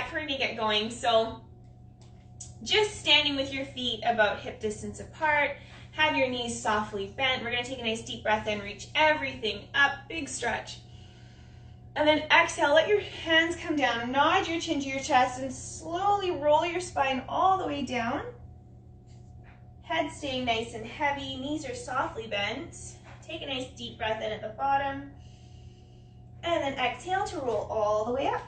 back for me to get going. So just standing with your feet about hip distance apart, have your knees softly bent. We're gonna take a nice deep breath in, reach everything up, big stretch. And then exhale, let your hands come down, nod your chin to your chest, and slowly roll your spine all the way down. Head staying nice and heavy, knees are softly bent. Take a nice deep breath in at the bottom. And then exhale to roll all the way up.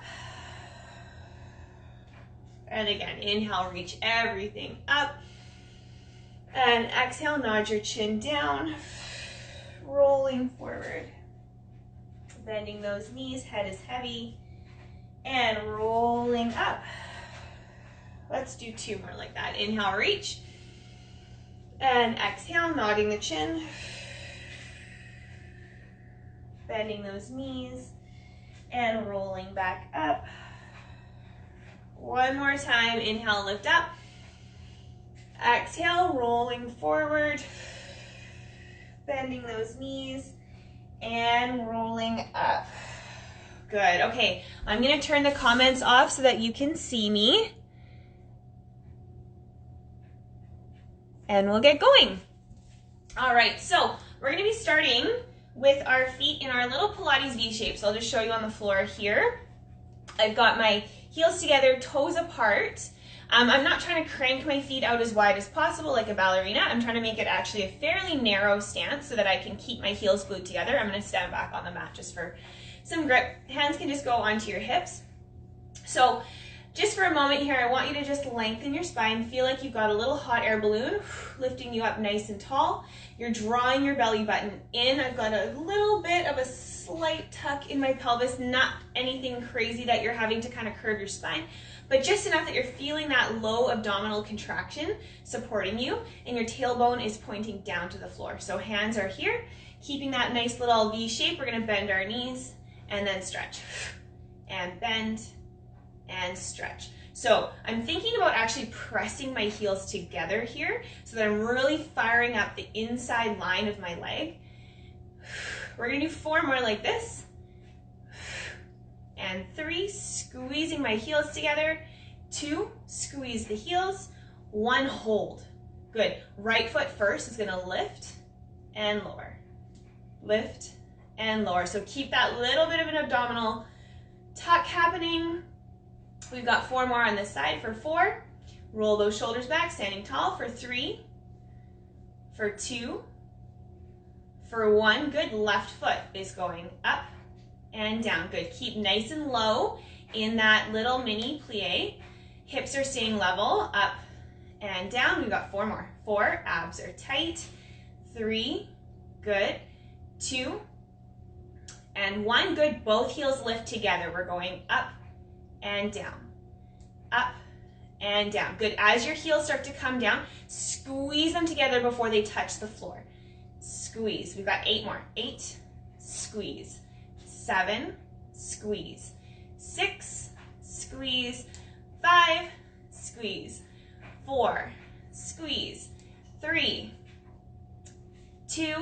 And again, inhale, reach everything up. And exhale, nod your chin down, rolling forward. Bending those knees, head is heavy, and rolling up. Let's do 2 more like that. Inhale, reach. And exhale, nodding the chin. Bending those knees, and rolling back up. One more time, inhale, lift up. Exhale, rolling forward, bending those knees, and rolling up. Good, okay, I'm gonna turn the comments off so that you can see me. And we'll get going. All right, so we're gonna be starting with our feet in our little Pilates V shape. So I'll just show you on the floor here. I've got my heels together, toes apart. I'm not trying to crank my feet out as wide as possible like a ballerina. I'm trying to make it actually a fairly narrow stance so that I can keep my heels glued together. I'm gonna stand back on the mat just for some grip. Hands can just go onto your hips. So just for a moment here, I want you to just lengthen your spine. Feel like you've got a little hot air balloon lifting you up nice and tall. You're drawing your belly button in. I've got a little bit of a slight tuck in my pelvis, not anything crazy that you're having to kind of curve your spine, but just enough that you're feeling that low abdominal contraction supporting you, and your tailbone is pointing down to the floor. So hands are here, keeping that nice little V shape. We're gonna bend our knees and then stretch, and bend, and stretch. So I'm thinking about actually pressing my heels together here so that I'm really firing up the inside line of my leg. We're gonna do 4 more like this. And 3, squeezing my heels together. 2, squeeze the heels. 1, hold. Good. Right foot first is gonna lift and lower. Lift and lower. So keep that little bit of an abdominal tuck happening. We've got 4 more on this side. For 4, roll those shoulders back, standing tall. For 3, for 2, for 1, good. Left foot is going up and down. Good. Keep nice and low in that little mini plie. Hips are staying level, up and down. We've got 4 more. 4, abs are tight. 3, good. 2, and 1, good. Both heels lift together. We're going up and down, up and down. Good. As your heels start to come down, squeeze them together before they touch the floor. Squeeze. We've got 8 more. 8, squeeze. 7, squeeze. 6, squeeze. 5, squeeze. 4, squeeze. 3, 2,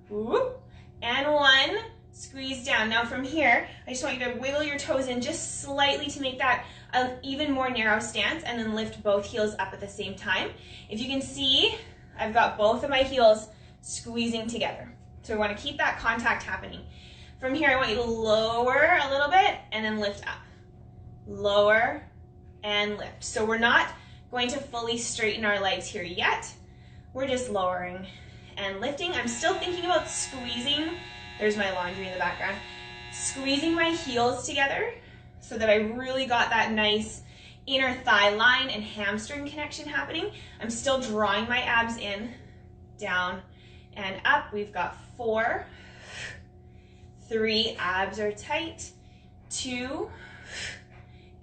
whoop, and 1, squeeze down. Now from here, I just want you to wiggle your toes in just slightly to make that an even more narrow stance, and then lift both heels up at the same time. If you can see, I've got both of my heels squeezing together. So I want to keep that contact happening. From here, I want you to lower a little bit and then lift up. Lower and lift. So we're not going to fully straighten our legs here yet. We're just lowering and lifting. I'm still thinking about squeezing. There's my laundry in the background. Squeezing my heels together so that I really got that nice inner thigh line and hamstring connection happening. I'm still drawing my abs in, down and up. We've got 4, 3, abs are tight. 2,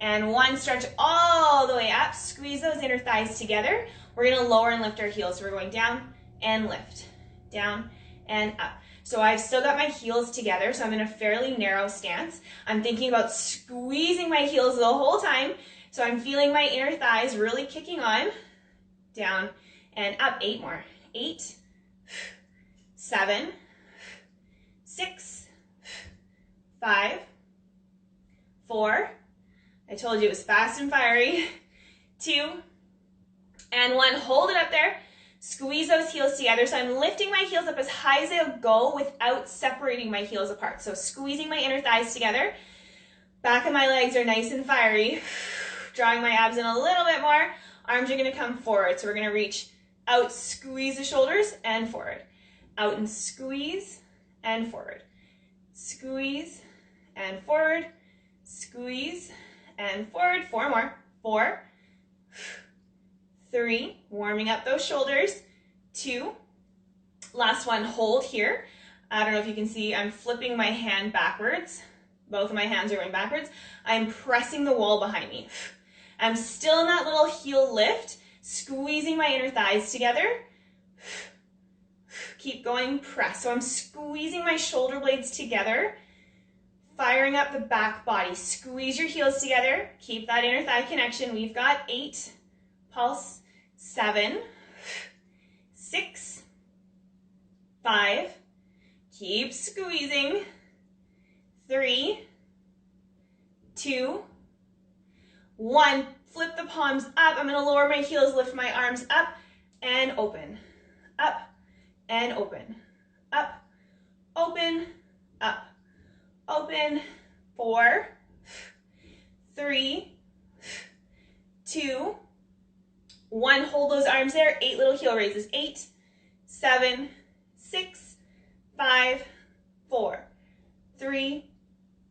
and 1, stretch all the way up. Squeeze those inner thighs together. We're gonna lower and lift our heels. So we're going down and lift, down and up. So I've still got my heels together, so I'm in a fairly narrow stance. I'm thinking about squeezing my heels the whole time, so I'm feeling my inner thighs really kicking on. Down and up. 8 more. 8, 7, 6, 5, 4, I told you it was fast and fiery. 2, and 1. Hold it up there. Squeeze those heels together. So I'm lifting my heels up as high as they'll go without separating my heels apart. So squeezing my inner thighs together. Back of my legs are nice and fiery. Drawing my abs in a little bit more. Arms are going to come forward. So we're going to reach out, squeeze the shoulders, and forward. Out and squeeze, and forward. Squeeze, and forward. Squeeze, and forward. 4 more. 4, 3, warming up those shoulders. 2, last one, hold here. I don't know if you can see, I'm flipping my hand backwards. Both of my hands are going backwards. I'm pressing the wall behind me. I'm still in that little heel lift, squeezing my inner thighs together. Keep going, press. So I'm squeezing my shoulder blades together, firing up the back body. Squeeze your heels together. Keep that inner thigh connection. We've got 8, pulse, 7, 6, 5, keep squeezing, 3, 2, 1. Flip the palms up. I'm going to lower my heels, lift my arms up and open, up and open, up, open, up, open. 4, 3, 2, 1. Hold those arms there. 8 little heel raises. 8, 7, 6, 5, 4, 3,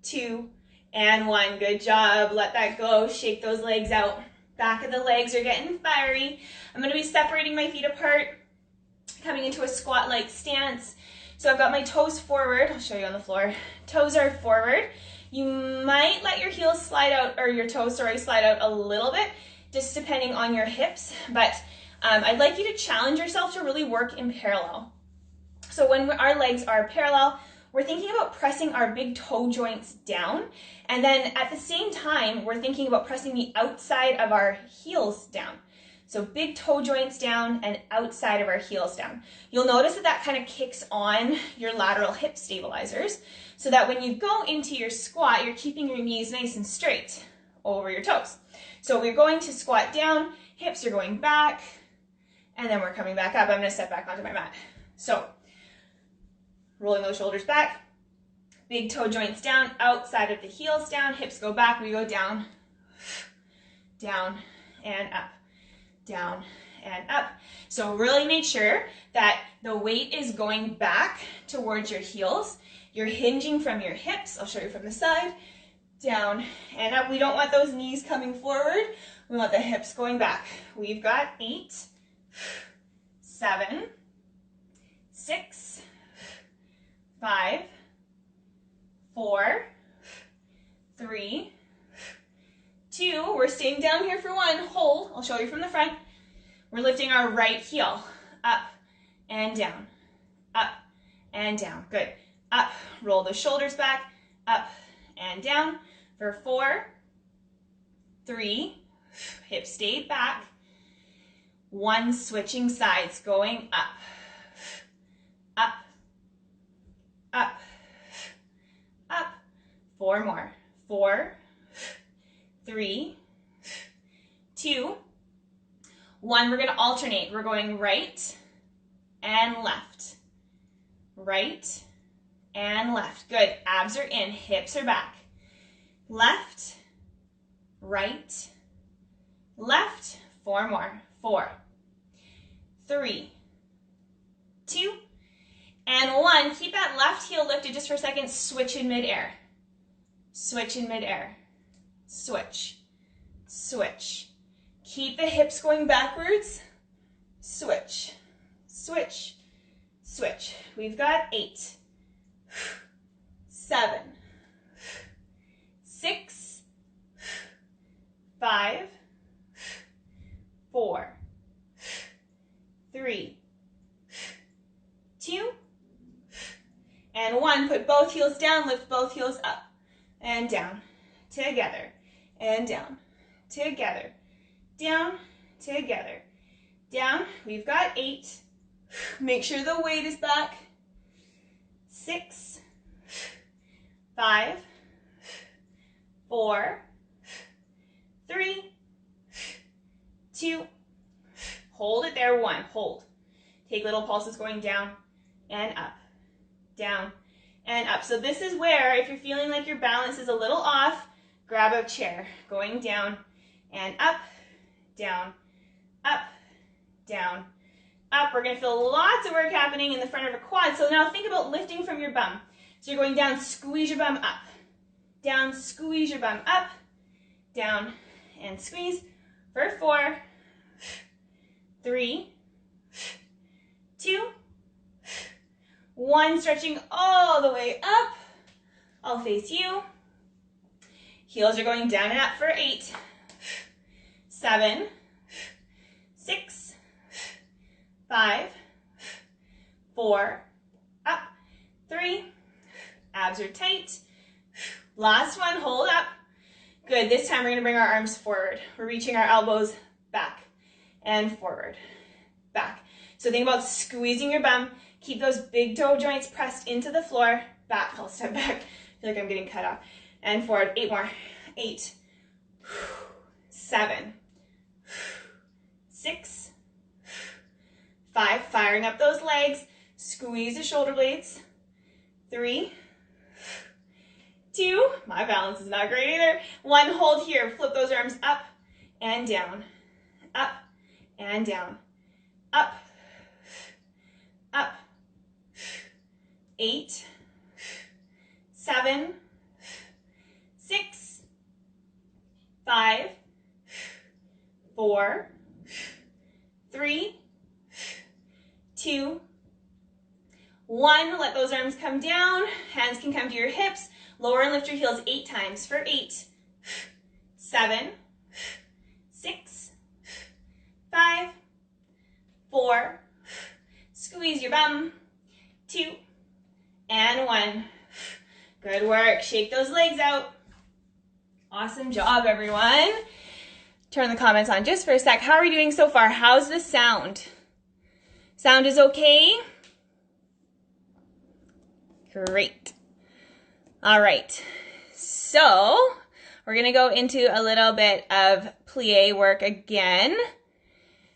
2, and 1. Good job. Let that go. Shake those legs out. Back of the legs are getting fiery. I'm going to be separating my feet apart, coming into a squat-like stance. So I've got my toes forward. I'll show you on the floor. Toes are forward. You might let your heels slide out, or your toes, sorry, slide out a little bit, just depending on your hips. But I'd like you to challenge yourself to really work in parallel. So when our legs are parallel, we're thinking about pressing our big toe joints down. And then at the same time, we're thinking about pressing the outside of our heels down. So big toe joints down and outside of our heels down. You'll notice that that kind of kicks on your lateral hip stabilizers, so that when you go into your squat, you're keeping your knees nice and straight over your toes. So we're going to squat down, hips are going back, and then we're coming back up. I'm going to step back onto my mat. So rolling those shoulders back, big toe joints down, outside of the heels down, hips go back, we go down, down, and up, down, and up. So really make sure that the weight is going back towards your heels. You're hinging from your hips. I'll show you from the side. Down and up. We don't want those knees coming forward. We want the hips going back. We've got 8, 7, 6, 5, 4, 3, 2. We're staying down here for 1. Hold. I'll show you from the front. We're lifting our right heel up and down, up and down. Good. Up. Roll the shoulders back, up and down for 4, 3, hips stay back, 1, switching sides, going up, up, up, up. 4 more. 4, 3, 2, 1. We're going to alternate. We're going right and left, right and left. Good. Abs are in, hips are back. Left, right, left. 4 more. 4, 3, 2, and 1. Keep that left heel lifted just for a second. Switch in midair. Switch in midair. Switch. Switch. Keep the hips going backwards. Switch. Switch. Switch. We've got 8, 7, 6, 5, 4, 3, 2, and 1. Put both heels down, lift both heels up and down, together and down, together, down, together, down. We've got 8. Make sure the weight is back. 6, 5, 4, 2, hold it there, 1, hold. Take little pulses going down and up, down and up. So this is where, if you're feeling like your balance is a little off, grab a chair, going down and up, down, up, down, up. We're gonna feel lots of work happening in the front of our quad. So now think about lifting from your bum. So you're going down, squeeze your bum up, down, squeeze your bum up, down, and squeeze for 4, 3, 2, 1. Stretching all the way up. I'll face you. Heels are going down and up for 8, 7, 6, 5, 4, up, 3, abs are tight. Last one, hold up. Good, this time we're gonna bring our arms forward. We're reaching our elbows back and forward, back. So think about squeezing your bum. Keep those big toe joints pressed into the floor. Back, I'll step back. I feel like I'm getting cut off. And forward, 8 more. 8, 7, 6, 5, firing up those legs. Squeeze the shoulder blades. 3, 2, my balance is not great either. 1, hold here. Flip those arms up and down, up and down, up, up. 8, 7, 6, 5, 4, 3, 2, 1. Let those arms come down. Hands can come to your hips. Lower and lift your heels 8 times for 8, 7, 6, 5, 4, squeeze your bum, 2, and 1. Good work. Shake those legs out. Awesome job, everyone. Turn the comments on just for a sec. How are we doing so far? How's the sound? Sound is okay? Great. All right. So we're going to go into a little bit of plie work again.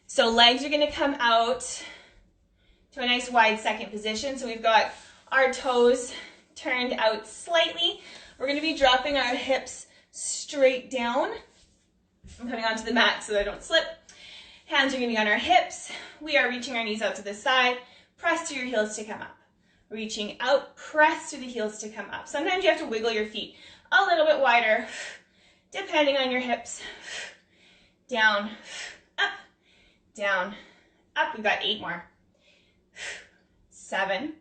So legs are going to come out to a nice wide second position. So we've got our toes turned out slightly. We're going to be dropping our hips straight down. I'm coming onto the mat so that I don't slip. Hands are going to be on our hips. We are reaching our knees out to the side. Press through your heels to come up. Reaching out, press through the heels to come up. Sometimes you have to wiggle your feet a little bit wider, depending on your hips. Down, up, down, up. We've got 8 more. 7,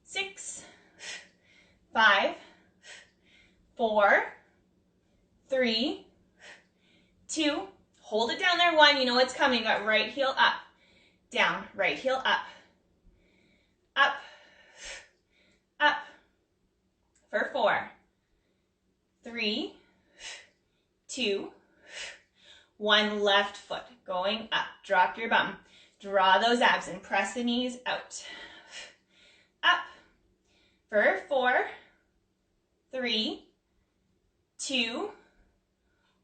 6, 5, 4, 3, 2. Hold it down there. 1. You know what's coming. Got right heel up, down, right heel up. Up, up, for 4, 3, 2, 1, left foot going up. Drop your bum. Draw those abs and press the knees out. Up, for 4, 3, 2,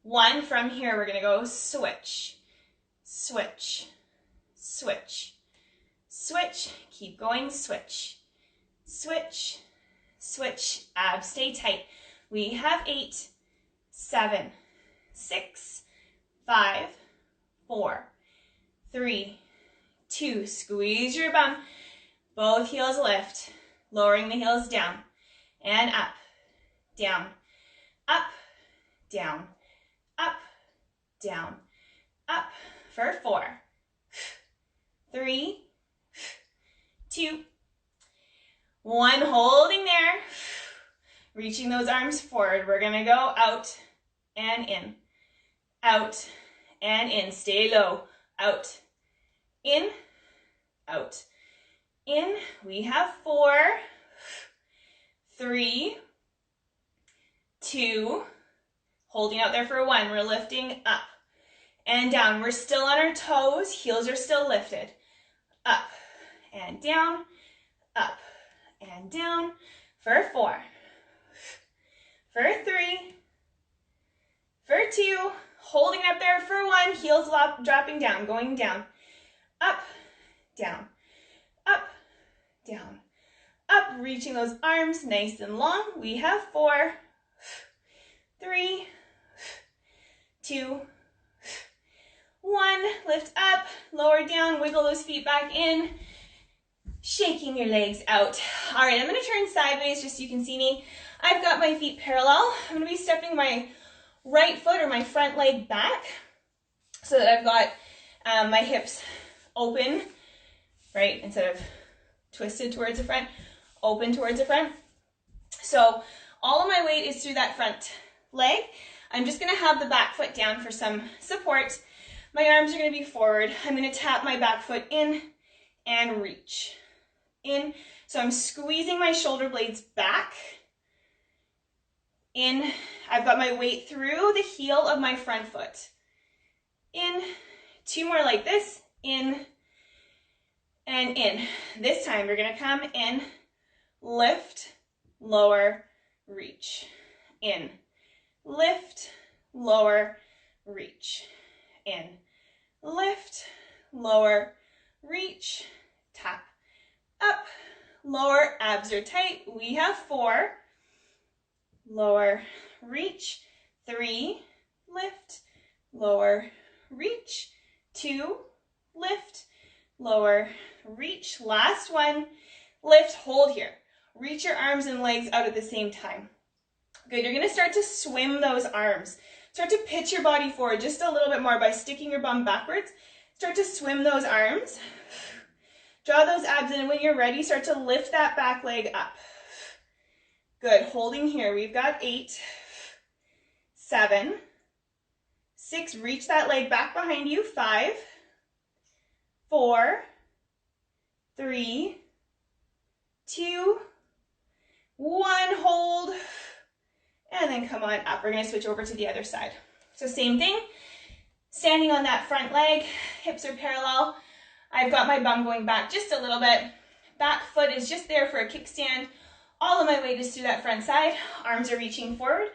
1. From here, we're going to go switch, switch, switch, switch. Keep going, switch, switch, switch. Abs stay tight. We have 8, 7, 6, 5, 4, 3, 2. Squeeze your bum. Both heels lift. Lowering the heels down and up, down, up, down, up, down, up. For 4, 3, 2, 1. Holding there. Reaching those arms forward. We're going to go out and in. Out and in. Stay low. Out. In. Out. In. We have 4, 3, 2. Holding out there for 1. We're lifting up and down. We're still on our toes. Heels are still lifted. Up and down, up and down. For 4, for 3, for 2. Holding up there for 1, heels dropping down, going down, up, down, up, down, up, reaching those arms nice and long. We have 4, 3, 2, 1. Lift up, lower down, wiggle those feet back in, shaking your legs out. All right, I'm going to turn sideways just so you can see me. I've got my feet parallel. I'm going to be stepping my right foot or my front leg back so that I've got my hips open, right, instead of twisted towards the front, open towards the front. So all of my weight is through that front leg. I'm just going to have the back foot down for some support. My arms are going to be forward. I'm going to tap my back foot in and reach in. So I'm squeezing my shoulder blades back. In, I've got my weight through the heel of my front foot. In, 2 more like this, in, and in. This time you're gonna come in, lift, lower, reach. In, lift, lower, reach. In, lift, lower, reach, tap, up, lower, abs are tight. We have 4. Lower, reach, 3, lift, lower, reach, 2, lift, lower, reach. Last one, lift, hold here. Reach your arms and legs out at the same time. Good, you're going to start to swim those arms. Start to pitch your body forward just a little bit more by sticking your bum backwards. Start to swim those arms. Draw those abs in, and when you're ready, start to lift that back leg up. Good, holding here. We've got 8, 7, 6. Reach that leg back behind you. 5, 4, 3, 2, 1. Hold. And then come on up. We're going to switch over to the other side. So same thing. Standing on that front leg. Hips are parallel. I've got my bum going back just a little bit. Back foot is just there for a kickstand. All of my weight is through that front side. Arms are reaching forward.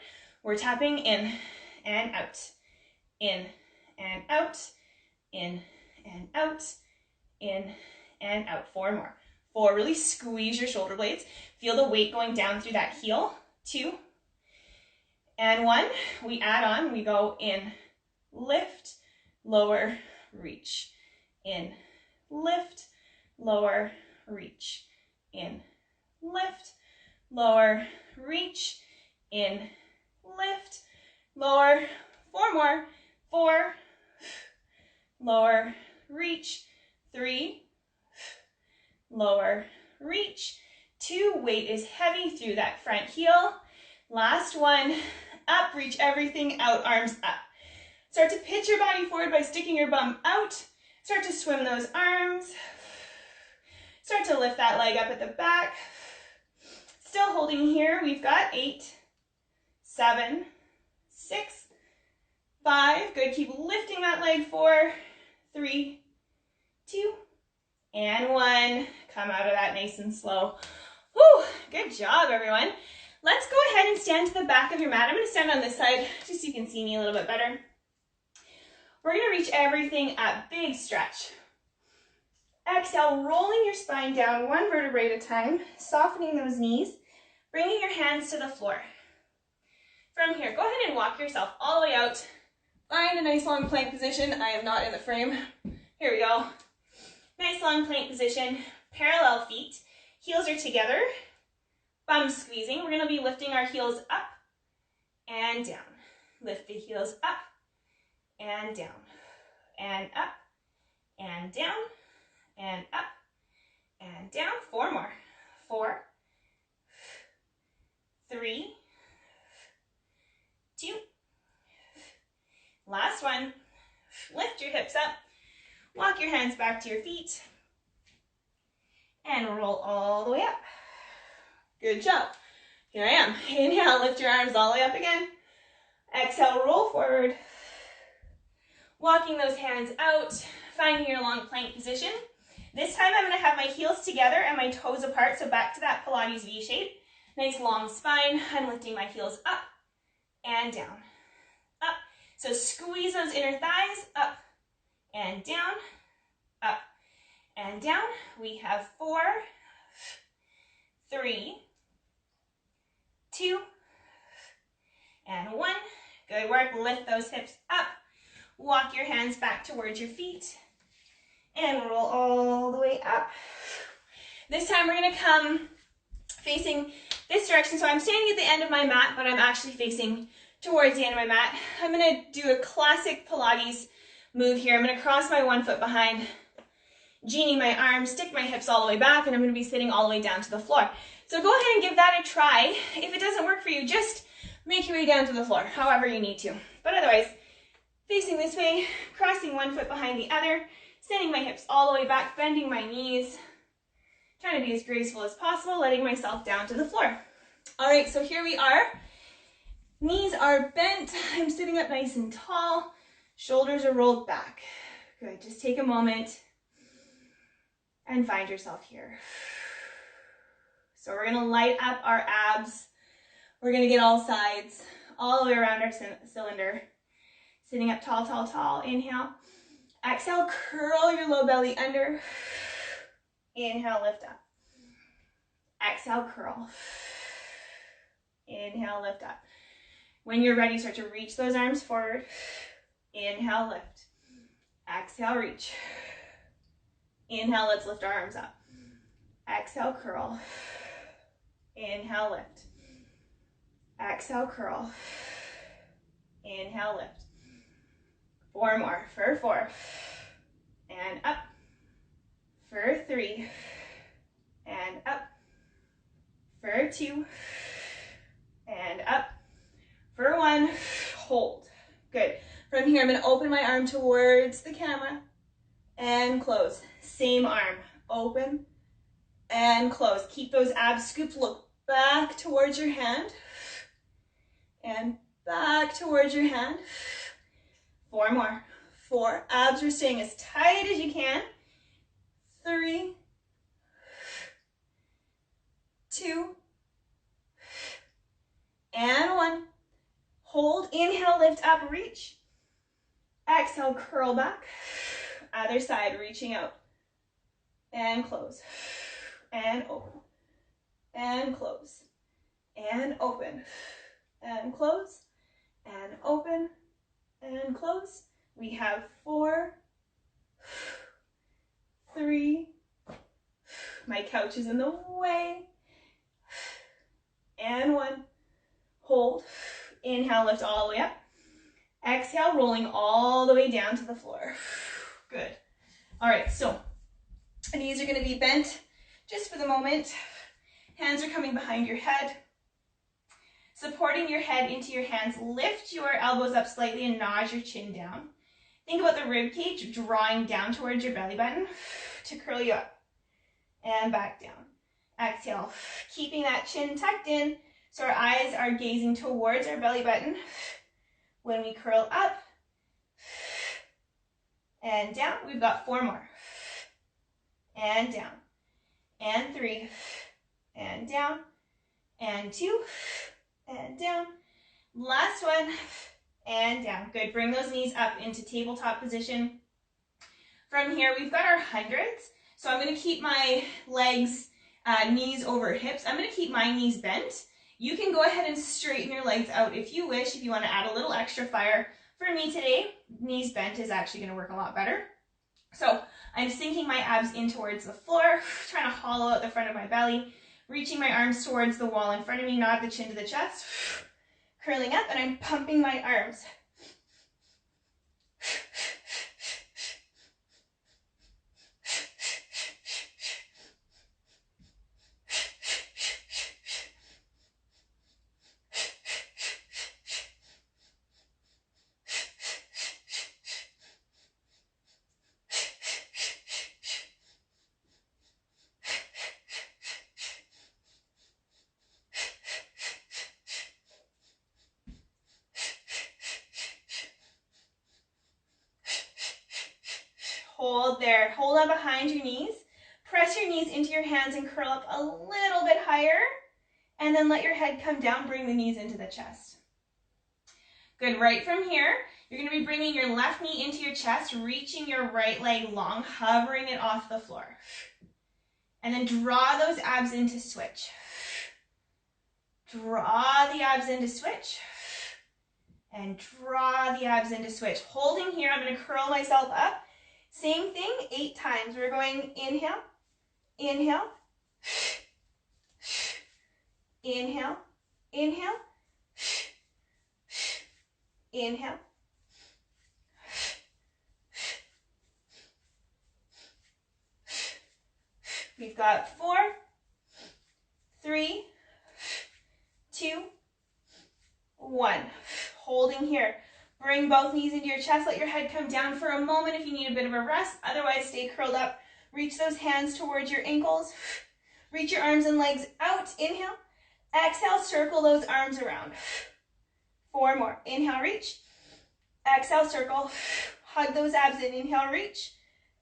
We're tapping in and out. In and out. In and out. In and out. 4 more. 4, really squeeze your shoulder blades. Feel the weight going down through that heel. 2 and 1. We add on. We go in, lift, lower, reach. In, lift, lower, reach. In, lift, lower, reach, in, lift, lower, 4 more, 4, lower, reach, 3, lower, reach, 2, weight is heavy through that front heel. Last one, up, reach everything out, arms up. Start to pitch your body forward by sticking your bum out. Start to swim those arms. Start to lift that leg up at the back. Still holding here, we've got 8, 7, 6, 5. Good, keep lifting that leg. 4, 3, 2, and 1. Come out of that nice and slow. Whew, good job, everyone. Let's go ahead and stand to the back of your mat. I'm going to stand on this side just so you can see me a little bit better. We're going to reach everything up. Big stretch. Exhale, rolling your spine down 1 vertebrae at a time, softening those knees, bringing your hands to the floor. From here, go ahead and walk yourself all the way out. Find a nice long plank position. I am not in the frame. Here we go. Nice long plank position. Parallel feet. Heels are together. Bum squeezing. We're going to be lifting our heels up and down. Lift the heels up and down. And up and down. And up and down. 4 more. 4, 3, 2. Last one. Lift your hips up. Walk your hands back to your feet. And roll all the way up. Good job. Here I am. Inhale, lift your arms all the way up again. Exhale, roll forward. Walking those hands out, finding your long plank position. This time I'm going to have my heels together and my toes apart, so back to that Pilates V shape. Nice long spine. I'm lifting my heels up and down. Up. So squeeze those inner thighs, up and down, up and down. We have 4, 3, 2, and 1. Good work. Lift those hips up. Walk your hands back towards your feet and roll all the way up. This time we're going to come facing this direction. So I'm standing at the end of my mat, but I'm actually facing towards the end of my mat. I'm going to do a classic Pilates move here. I'm going to cross my one foot behind, genie my arms, stick my hips all the way back, and I'm going to be sitting all the way down to the floor. So go ahead and give that a try. If it doesn't work for you, just make your way down to the floor, however you need to. But otherwise, facing this way, crossing one foot behind the other, sending my hips all the way back, bending my knees, trying to be as graceful as possible, letting myself down to the floor. All right, so here we are. Knees are bent. I'm sitting up nice and tall. Shoulders are rolled back. Good, just take a moment and find yourself here. So we're gonna light up our abs. We're gonna get all sides, all the way around our cylinder. Sitting up tall, tall, tall. Inhale. Exhale, curl your low belly under. Inhale, lift up. Exhale, curl. Inhale, lift up. When you're ready, start to reach those arms forward. Inhale, lift. Exhale, reach. Inhale, let's lift our arms up. Exhale, curl. Inhale, lift. Exhale, curl. Inhale, lift. 4 more for 4. And up. For 3. And up. For 2. And up. For 1, hold. Good. From here, I'm going to open my arm towards the camera and close. Same arm. Open and close. Keep those abs scooped. Look back towards your hand and back towards your hand. 4 more. 4. Abs are staying as tight as you can. 3, 2, and 1. Hold, inhale, lift up, reach. Exhale, curl back. Other side, reaching out. And close. And open. And close. And open. And close. And open. And close. We have 4, 3. My couch is in the way. And 1. Hold. Inhale, lift all the way up. Exhale, rolling all the way down to the floor. Good. All right, so knees are going to be bent just for the moment. Hands are coming behind your head. Supporting your head into your hands, lift your elbows up slightly and nod your chin down. Think about the rib cage drawing down towards your belly button to curl you up and back down. Exhale, keeping that chin tucked in so our eyes are gazing towards our belly button. When we curl up and down, we've got 4 more. And down, and 3, and down, and 2, and down. Last one, and down. Good, bring those knees up into tabletop position. From here, we've got our hundreds. So I'm gonna keep my legs, knees over hips. I'm gonna keep my knees bent. You can go ahead and straighten your legs out if you wish, if you wanna add a little extra fire. For me today, knees bent is actually gonna work a lot better. So I'm sinking my abs in towards the floor, trying to hollow out the front of my belly, reaching my arms towards the wall in front of me, nod the chin to the chest, curling up, and I'm pumping my arms. Hold there. Hold on behind your knees. Press your knees into your hands and curl up a little bit higher. And then let your head come down. Bring the knees into the chest. Good. Right from here, You're going to be bringing your left knee into your chest, reaching your right leg long, hovering it off the floor. And then draw those abs into switch. Draw the abs into switch. And draw the abs into switch. Holding here, I'm going to curl myself up. Same thing, 8 times. We're going inhale, inhale, inhale, inhale, inhale. We've got 4, 3, 2, 1. Holding here. Bring both knees into your chest. Let your head come down for a moment if you need a bit of a rest. Otherwise, stay curled up. Reach those hands towards your ankles. Reach your arms and legs out. Inhale. Exhale, circle those arms around. 4 more. Inhale, reach. Exhale, circle. Hug those abs in. Inhale, reach.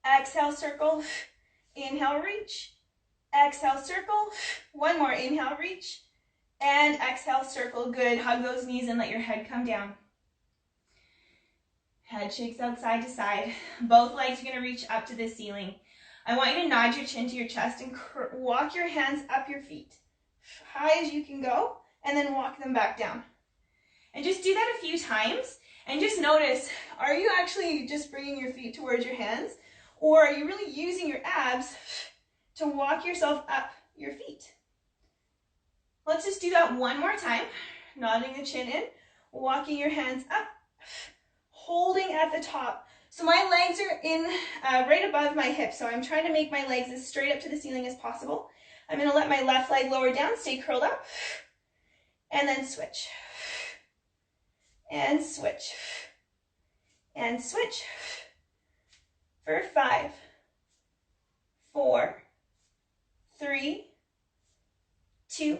Exhale, circle. Inhale, reach. Exhale, circle. 1 more. Inhale, reach. And exhale, circle. Good. Hug those knees and let your head come down. Head shakes out side to side. Both legs are going to reach up to the ceiling. I want you to nod your chin to your chest and walk your hands up your feet. High as you can go, and then walk them back down. And just do that a few times, and just notice, are you actually just bringing your feet towards your hands, or are you really using your abs to walk yourself up your feet? Let's just do that one more time. Nodding the chin in, walking your hands up, holding at the top. So my legs are in right above my hips, so I'm trying to make my legs as straight up to the ceiling as possible. I'm going to let my left leg lower down, stay curled up, and then switch. And switch. And switch. For 5, 4, 3, 2,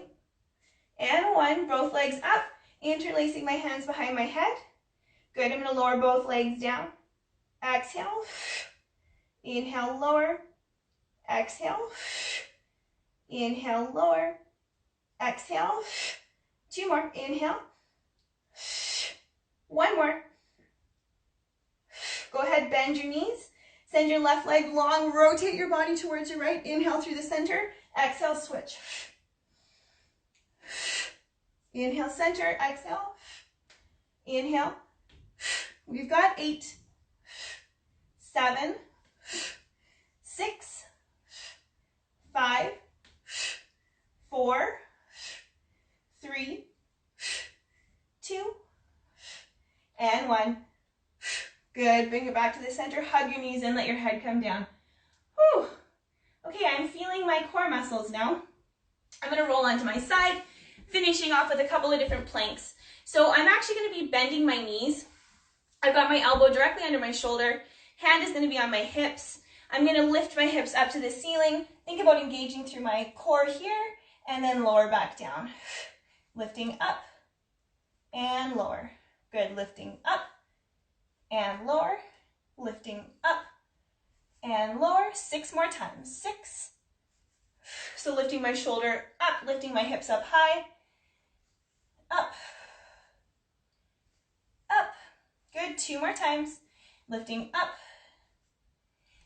and 1. Both legs up, interlacing my hands behind my head. Good, I'm going to lower both legs down. Exhale. Inhale, lower. Exhale. Inhale, lower. Exhale. 2 more. Inhale. 1 more. Go ahead, bend your knees. Send your left leg long. Rotate your body towards your right. Inhale through the center. Exhale, switch. Inhale, center. Exhale. Inhale. We've got 8, 7, 6, 5, 4, 3, 2, and 1. Good. Bring it back to the center. Hug your knees and let your head come down. Whew. Okay, I'm feeling my core muscles now. I'm going to roll onto my side, finishing off with a couple of different planks. So I'm actually going to be bending my knees. I've got my elbow directly under my shoulder. Hand is going to be on my hips. I'm going to lift my hips up to the ceiling. Think about engaging through my core here, and then lower back down. Lifting up and lower. Good. Lifting up and lower. Lifting up and lower. 6 more times. 6. So lifting my shoulder up, lifting my hips up high. Up. Up. Good. 2 more times. Lifting up.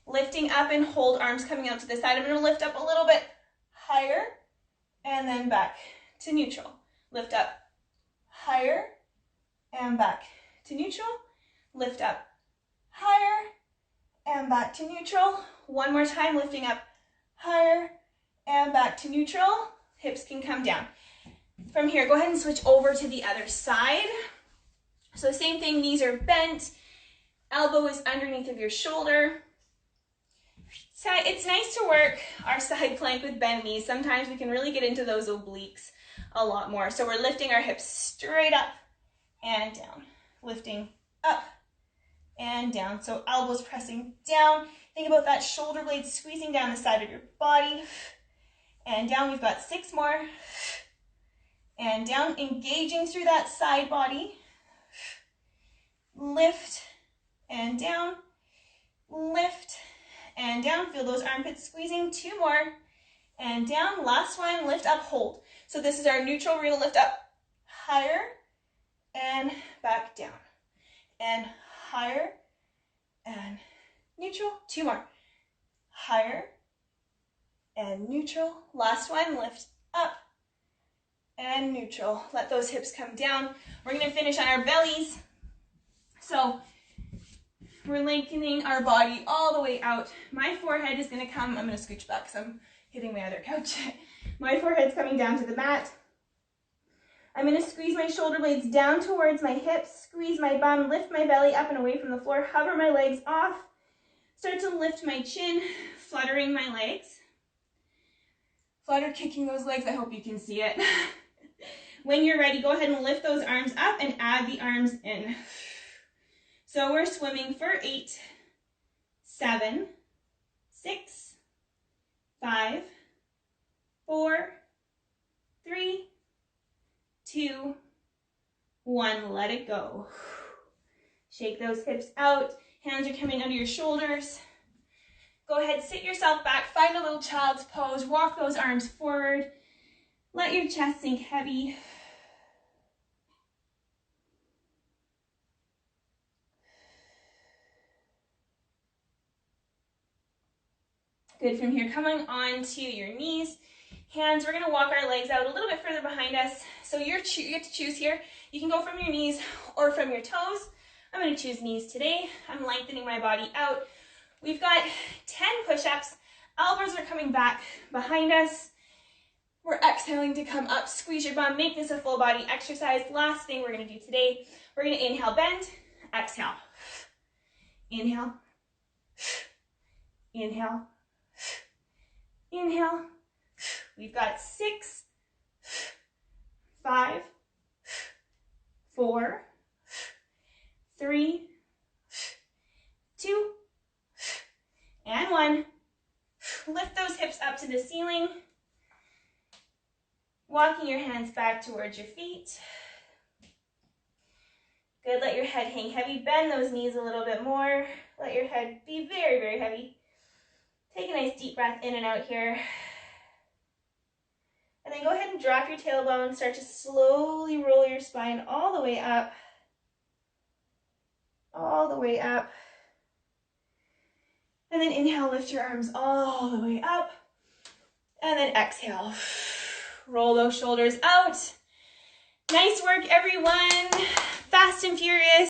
Lifting up and hold arms coming out to the side. I'm going to lift up a little bit higher and then back to neutral. Lift up higher and back to neutral. Lift up higher and back to neutral. 1 more time, lifting up higher and back to neutral. Hips can come down. From here, go ahead and switch over to the other side. So same thing, knees are bent, elbow is underneath of your shoulder. So it's nice to work our side plank with bent knees. Sometimes we can really get into those obliques a lot more. So we're lifting our hips straight up and down. Lifting up and down. So elbows pressing down. Think about that shoulder blade squeezing down the side of your body. And down, we've got 6 more. And down, engaging through that side body. Lift and down. Lift and down. Feel those armpits squeezing. 2 more. And down. Last one. Lift up, hold. So this is our neutral. We're going to lift up higher and back down. and higher and neutral. 2 more. Higher and neutral. Last one, lift up and neutral. Let those hips come down. We're gonna finish on our bellies. So we're lengthening our body all the way out. My forehead is gonna come, I'm gonna scooch back because I'm hitting my other couch. My forehead's coming down to the mat. I'm gonna squeeze my shoulder blades down towards my hips, squeeze my bum, lift my belly up and away from the floor, hover my legs off, start to lift my chin, fluttering my legs. Flutter kicking those legs, I hope you can see it. When you're ready, go ahead and lift those arms up and add the arms in. So we're swimming for 8, 7, 6, 5, 4, 3, 2, 1. Let it go. Shake those hips out. Hands are coming under your shoulders. Go ahead, sit yourself back. Find a little child's pose. Walk those arms forward. Let your chest sink heavy. Good. From here, coming on to your knees. Hands, we're gonna walk our legs out a little bit further behind us. So you get to choose here. You can go from your knees or from your toes. I'm gonna choose knees today. I'm lengthening my body out. We've got 10 push-ups. Elbows are coming back behind us. We're exhaling to come up. Squeeze your bum. Make this a full body exercise. Last thing we're gonna do today, we're gonna inhale, bend, exhale. Inhale, inhale, inhale. We've got 6, 5, 4, 3, 2, and 1. Lift those hips up to the ceiling. Walking your hands back towards your feet. Good, let your head hang heavy. Bend those knees a little bit more. Let your head be very, very heavy. Take a nice deep breath in and out here. And then go ahead and drop your tailbone. Start to slowly roll your spine all the way up. All the way up. And then inhale, lift your arms all the way up. And then exhale. Roll those shoulders out. Nice work, everyone. Fast and furious.